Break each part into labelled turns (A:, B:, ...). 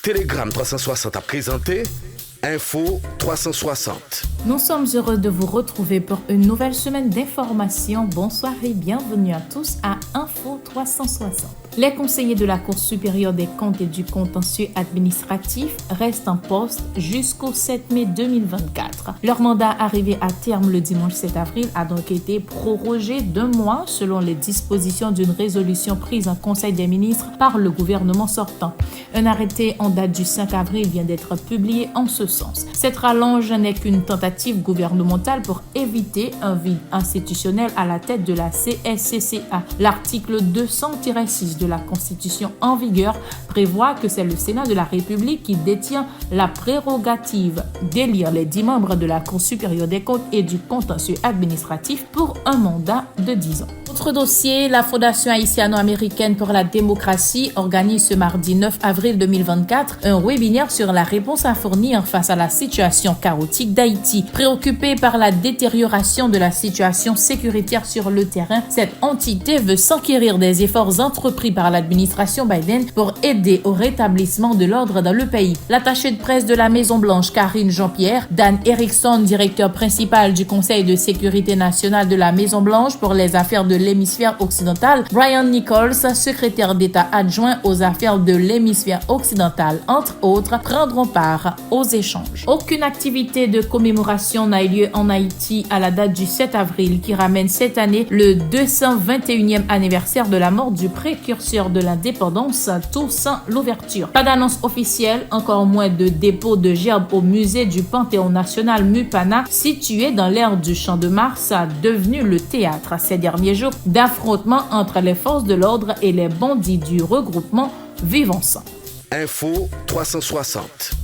A: Telegram 360 a présenté Info 360.
B: Nous sommes heureux de vous retrouver pour une nouvelle semaine d'informations. Bonsoir et bienvenue à tous à Info 360. Les conseillers de la Cour supérieure des comptes et du contentieux administratif restent en poste jusqu'au 7 mai 2024. Leur mandat arrivé à terme le dimanche 7 avril a donc été prorogé d'1 mois selon les dispositions d'une résolution prise en Conseil des ministres par le gouvernement sortant. Un arrêté en date du 5 avril vient d'être publié en ce sens. Cette rallonge n'est qu'une tentative gouvernementale pour éviter un vide institutionnel à la tête de la CSCCA. L'article 200-6 de la Constitution en vigueur prévoit que c'est le Sénat de la République qui détient la prérogative d'élire les 10 membres de la Cour supérieure des comptes et du contentieux administratif pour un mandat de 10 ans. Autre dossier, la Fondation haïtiano-américaine pour la démocratie organise ce mardi 9 avril 2024 un webinaire sur la réponse à fournir face à la situation chaotique d'Haïti. Préoccupée par la détérioration de la situation sécuritaire sur le terrain, cette entité veut s'enquérir des efforts entrepris par l'administration Biden pour aider au rétablissement de l'ordre dans le pays. L'attachée de presse de la Maison-Blanche, Karine Jean-Pierre, Dan Erickson, directeur principal du Conseil de sécurité nationale de la Maison-Blanche pour les affaires de l'hémisphère occidental, Brian Nichols, secrétaire d'État adjoint aux affaires de l'hémisphère occidental, entre autres, prendront part aux échanges. Aucune activité de commémoration n'a eu lieu en Haïti à la date du 7 avril qui ramène cette année le 221e anniversaire de la mort du précurseur de l'indépendance, tout sans l'ouverture. Pas d'annonce officielle, encore moins de dépôt de gerbes au musée du Panthéon national Mupana, situé dans l'aire du Champ de Mars, devenu le théâtre ces derniers jours d'affrontements entre les forces de l'ordre et les bandits du regroupement Vivre Ensemble.
A: Info 360.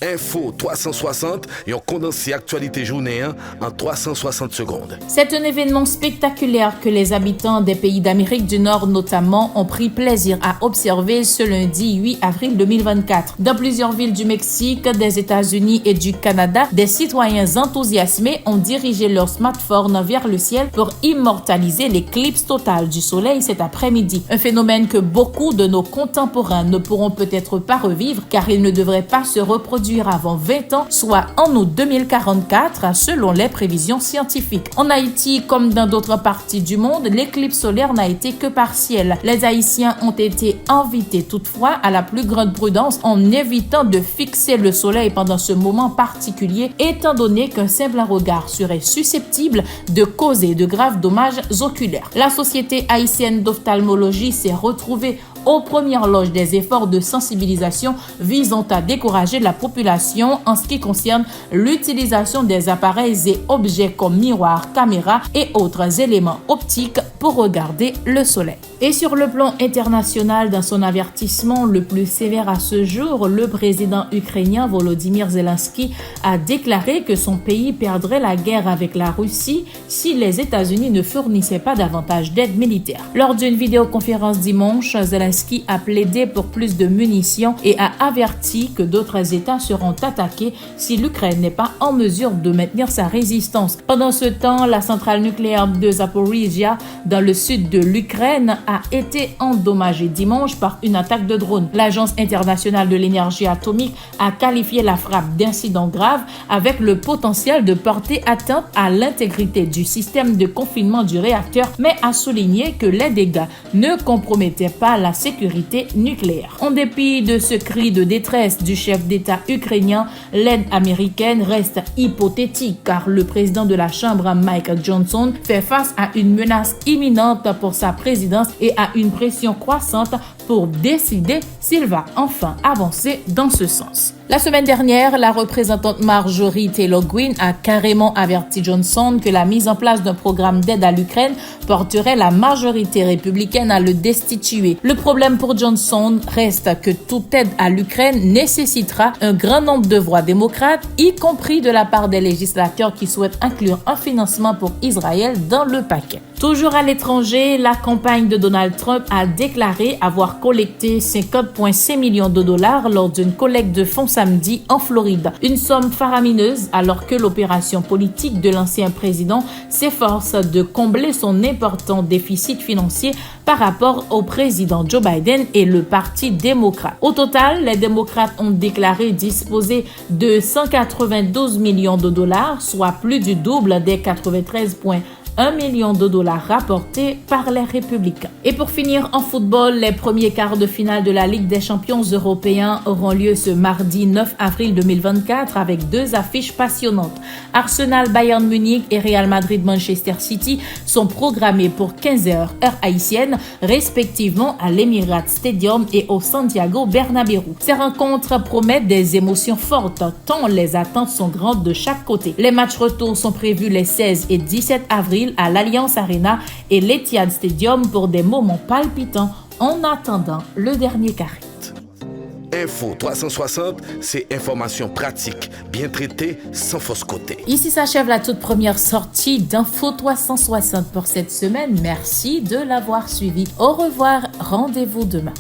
A: Info 360 et on condense l'actualité journée en 360 secondes.
B: C'est un événement spectaculaire que les habitants des pays d'Amérique du Nord notamment ont pris plaisir à observer ce lundi 8 avril 2024. Dans plusieurs villes du Mexique, des États-Unis et du Canada, des citoyens enthousiasmés ont dirigé leur smartphone vers le ciel pour immortaliser l'éclipse totale du soleil cet après-midi. Un phénomène que beaucoup de nos contemporains ne pourront peut-être pas revivre car il ne devrait pas se reproduire avant 20 ans, soit en août 2044, selon les prévisions scientifiques. En Haïti, comme dans d'autres parties du monde, l'éclipse solaire n'a été que partielle. Les Haïtiens ont été invités toutefois à la plus grande prudence en évitant de fixer le soleil pendant ce moment particulier, étant donné qu'un simple regard serait susceptible de causer de graves dommages oculaires. La Société haïtienne d'ophtalmologie s'est retrouvée aux premières loges des efforts de sensibilisation visant à décourager la population en ce qui concerne l'utilisation des appareils et objets comme miroirs, caméras et autres éléments optiques pour regarder le soleil. Et sur le plan international, dans son avertissement le plus sévère à ce jour, le président ukrainien Volodymyr Zelensky a déclaré que son pays perdrait la guerre avec la Russie si les États-Unis ne fournissaient pas davantage d'aide militaire. Lors d'une vidéoconférence dimanche, Zelensky a plaidé pour plus de munitions et a averti que d'autres États seront attaqués si l'Ukraine n'est pas en mesure de maintenir sa résistance. Pendant ce temps, la centrale nucléaire de Zaporizhia, dans le sud de l'Ukraine, a été endommagée dimanche par une attaque de drone. L'Agence internationale de l'énergie atomique a qualifié la frappe d'incident grave avec le potentiel de porter atteinte à l'intégrité du système de confinement du réacteur, mais a souligné que les dégâts ne compromettaient pas la sécurité nucléaire. En dépit de ce cri de détresse du chef d'État ukrainien, l'aide américaine reste hypothétique car le président de la Chambre, Mike Johnson, fait face à une menace imminente pour sa présidence et à une pression croissante pour décider s'il va enfin avancer dans ce sens. La semaine dernière, la représentante Marjorie Taylor Greene a carrément averti Johnson que la mise en place d'un programme d'aide à l'Ukraine porterait la majorité républicaine à le destituer. Le problème pour Johnson reste que toute aide à l'Ukraine nécessitera un grand nombre de voix démocrates, y compris de la part des législateurs qui souhaitent inclure un financement pour Israël dans le paquet. Toujours à l'étranger, la campagne de Donald Trump a déclaré avoir avoir collecté 50,5 millions de dollars lors d'une collecte de fonds samedi en Floride. Une somme faramineuse alors que l'opération politique de l'ancien président s'efforce de combler son important déficit financier par rapport au président Joe Biden et le Parti démocrate. Au total, les démocrates ont déclaré disposer de 192 millions de dollars, soit plus du double des 93,1 million de dollars rapportés par les républicains. Et pour finir en football, les premiers quarts de finale de la Ligue des champions européens auront lieu ce mardi 9 avril 2024 avec deux affiches passionnantes. Arsenal Bayern Munich et Real Madrid Manchester City sont programmés pour 15h heure haïtienne, respectivement à l'Emirates Stadium et au Santiago Bernabéu. Ces rencontres promettent des émotions fortes tant les attentes sont grandes de chaque côté. Les matchs retour sont prévus les 16 et 17 avril à l'Allianz Arena et l'Etihad Stadium pour des moments palpitants en attendant le dernier carré.
A: Info 360, c'est information pratique, bien traitée, sans fausse côté.
B: Ici s'achève la toute première sortie d'Info 360 pour cette semaine. Merci de l'avoir suivi. Au revoir, rendez-vous demain.